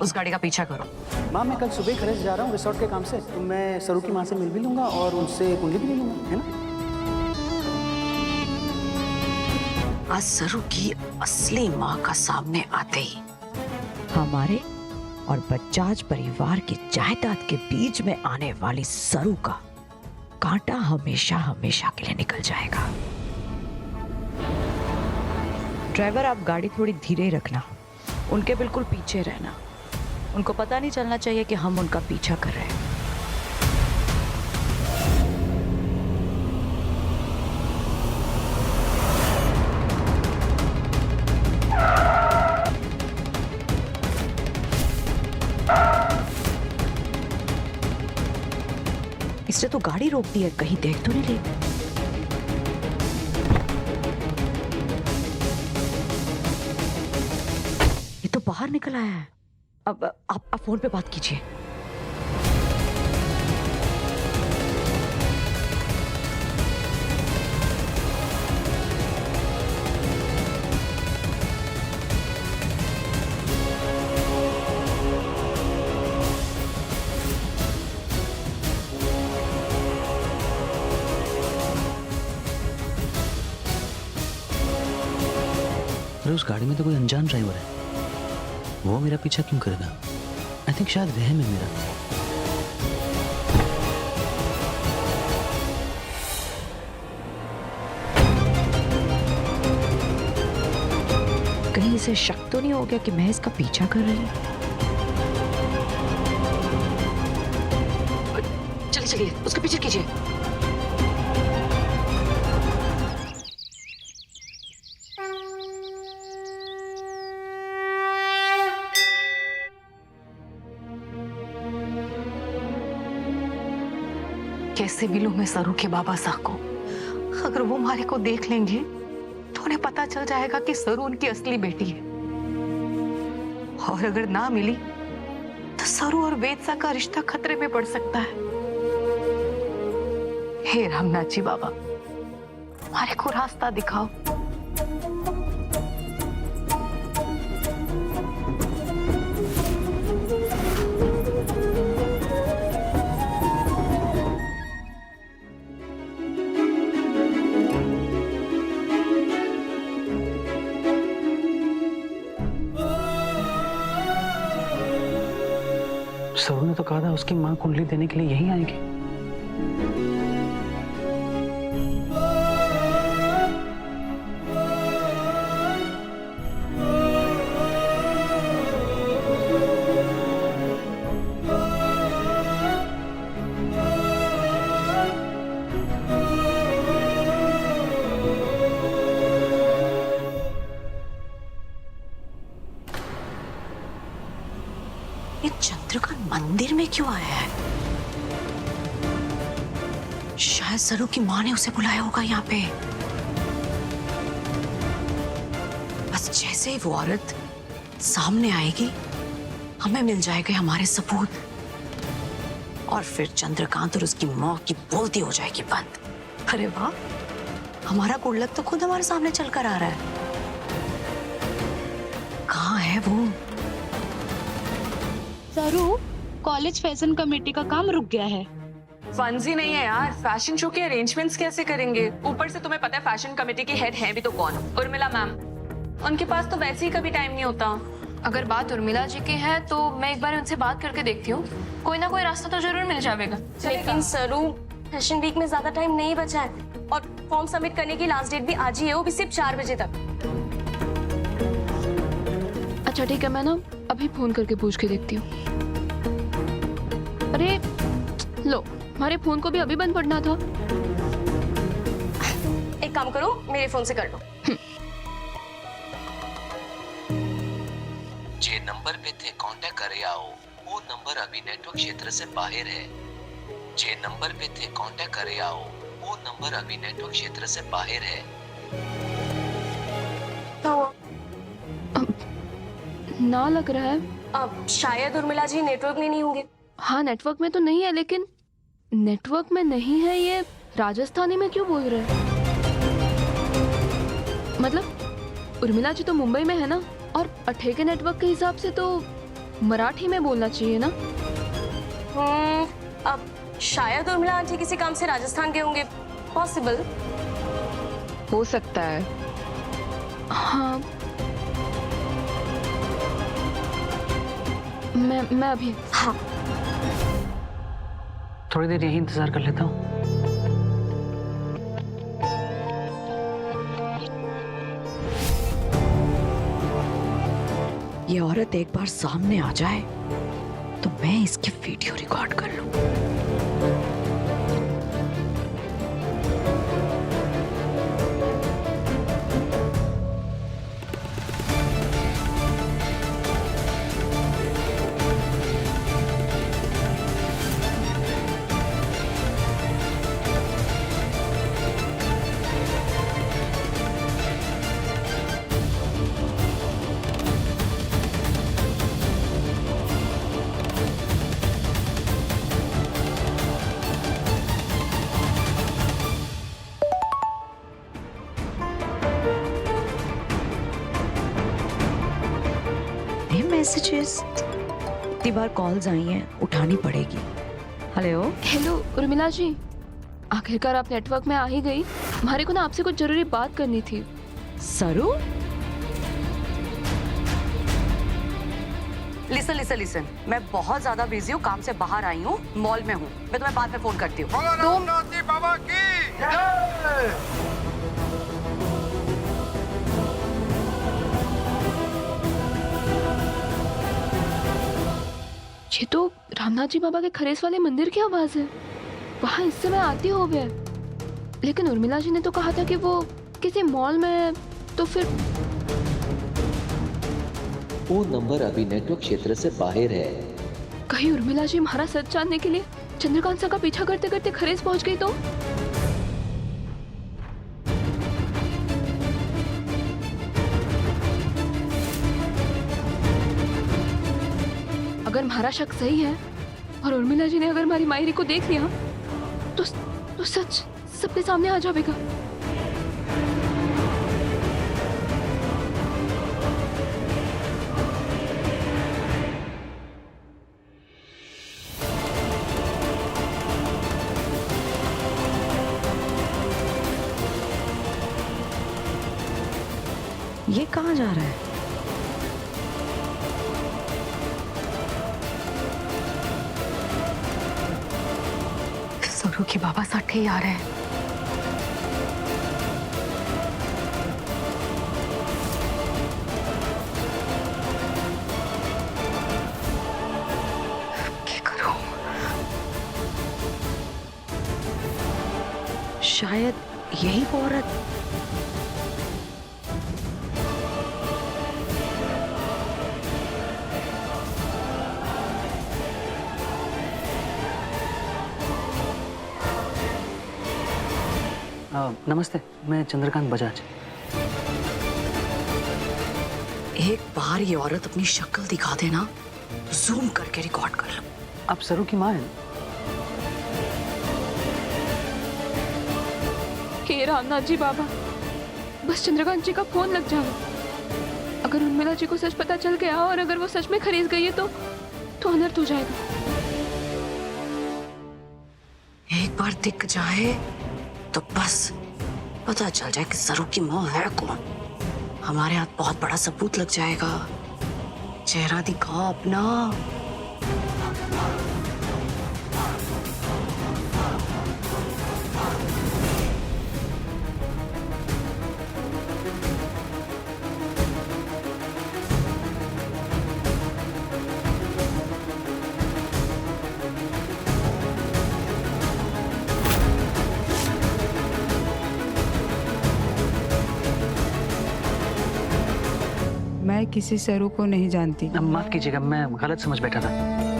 उस गाड़ी का पीछा करो। माँ मैं कल सुबह खरस जा रहा हूँ रिसोर्ट के काम से, तो मैं सरू की माँ से मिल भी लूंगा और उनसे कुंडली भी ले लूंगा, है ना? आज सरू की असली माँ का सामने आते ही हमारे और बजाज परिवार की जायदाद के बीच में आने वाली सरू का कांटा हमेशा हमेशा के लिए निकल जाएगा। ड्राइवर आप गाड़ी थोड़ी धीरे रखना, उनके बिल्कुल पीछे रहना। उनको पता नहीं चलना चाहिए कि हम उनका पीछा कर रहे हैं। इसने तो गाड़ी रोक दी है, कहीं देख तो नहीं ली। ये तो बाहर निकल आया है। अब आप फोन पे बात कीजिए। अरे उस गाड़ी में तो कोई अनजान ड्राइवर है, वो मेरा पीछा क्यों करेगा? आई थिंक शायद वहम है मेरा। कहीं इसे शक तो नहीं हो गया कि मैं इसका पीछा कर रही हूँ? चलिए चलिए उसके पीछे कीजिए। कैसे मिलूं मैं सरू के बाबा साहब को? अगर वो हमारे को देख लेंगे तो उन्हें पता चल जाएगा कि सरू उनकी असली बेटी है। और अगर ना मिली तो सरू और वेदसा का रिश्ता खतरे में पड़ सकता है। हे रामनाथ जी बाबा, हमारे को रास्ता दिखाओ। सरू ने तो कहा था उसकी माँ कुंडली देने के लिए यहीं आएगी। ये चंद्रकांत मंदिर में क्यों आया है? शायद सरू की माँ ने उसे बुलाया होगा यहाँ पे। बस जैसे ही वो औरत सामने आएगी हमें मिल जाएंगे हमारे सबूत, और फिर चंद्रकांत और उसकी माँ की बोलती हो जाएगी बंद। अरे वाह, हमारा गुल्लक तो खुद हमारे सामने चलकर आ रहा है। कहाँ है वो? सरू, कॉलेज फैशन कमेटी का काम रुक गया है। फंड्स ही नहीं है यार, फैशन शो के अरेंजमेंट्स कैसे करेंगे? ऊपर से तुम्हें पता है फैशन कमेटी की हेड है भी तो कौन? उर्मिला मैम। उनके पास तो वैसे ही कभी टाइम नहीं होता। अगर बात उर्मिला जी की है तो मैं एक बार उनसे बात करके देखती हूँ, कोई ना कोई रास्ता तो जरूर मिल जाएगा। लेकिन सरू, फैशन वीक में ज्यादा टाइम नहीं बचा है और फॉर्म सबमिट करने की लास्ट डेट भी आज ही है, वो भी सिर्फ 4 बजे तक। अच्छा ठीक है, मैं ना अभी फोन करके पूछ के देखती हूँ। अरे लो, हमारे फोन को भी अभी बंद पड़ना था। एक काम करो, मेरे फोन से कर लो। जे नंबर पे थे कांटेक्ट करे आओ, वो नंबर अभी नेटवर्क क्षेत्र से बाहर है। जे नंबर पे थे कांटेक्ट करे आओ, वो नंबर अभी नेटवर्क क्षेत्र से बाहर है। तो ना लग रहा है। अब शायद उर्मिला जी नेटवर्क में नहीं होंगे। हाँ, नेटवर्क में तो नहीं है, लेकिन नेटवर्क में नहीं है ये राजस्थानी में क्यों बोल रहे हैं? मतलब उर्मिला जी तो मुंबई में है ना, और अठे के नेटवर्क के हिसाब से तो मराठी में बोलना चाहिए ना। अब शायद उर्मिला आंटी किसी काम से राजस्थान गए होंगे, पॉसिबल। हो सकता है। हाँ, मैं अभी। हाँ थोड़ी देर यही इंतजार कर लेता हूँ। ये औरत एक बार सामने आ जाए तो मैं इसकी वीडियो रिकॉर्ड कर लूं। मैसेजेस, इतनी बार कॉल्स आई हैं, उठानी पड़ेगी। हेलो हेलो उर्मिला जी, आखिरकार आप नेटवर्क में आ ही गई। हमारे को ना आपसे कुछ जरूरी बात करनी थी। सरू, लिसन, मैं बहुत ज्यादा बिजी हूँ, काम से बाहर आई हूँ, मॉल में हूँ। मैं तुम्हें बाद में फोन करती हूँ। बाबा की जय। ये तो रामनाथ जी बाबा के खरेस वाले मंदिर की आवाज है। वहाँ इस समय आती हो गया, लेकिन उर्मिला जी ने तो कहा था कि वो किसी मॉल में है, तो फिर वो नंबर अभी नेटवर्क क्षेत्र से बाहर है। कहीं उर्मिला जी हमारा सच जानने के लिए चंद्रकांत सर का पीछा करते करते खरेस पहुंच गई तो? अगर हमारा शक सही है और उर्मिला जी ने अगर हमारी मायरी को देख लिया तो सच सबके सामने आ जाएगा। ये कहाँ जा रहा है? सरू के बाबा साठे ही आ रहे हैं। क्या करूं? शायद यही वो औरत। नमस्ते, मैं चंद्रकांत बजाज। एक बार ये औरत अपनी शक्ल दिखा देना, जूम करके रिकॉर्ड कर लो। आप सरू की माँ हैं? हे रामनाथ जी बाबा, बस चंद्रकांत जी का फोन लग जाए। अगर उर्मिला जी को सच पता चल गया और अगर वो सच में खरीद गई है तो अनर्थ हो जाएगा। एक बार दिख जाए तो बस पता चल जाए कि सरू की माँ है कौन। हमारे हाथ बहुत बड़ा सबूत लग जाएगा। चेहरा दिखा अपना। मैं किसी सरू को नहीं जानती। माफ कीजिएगा, मैं गलत समझ बैठा था।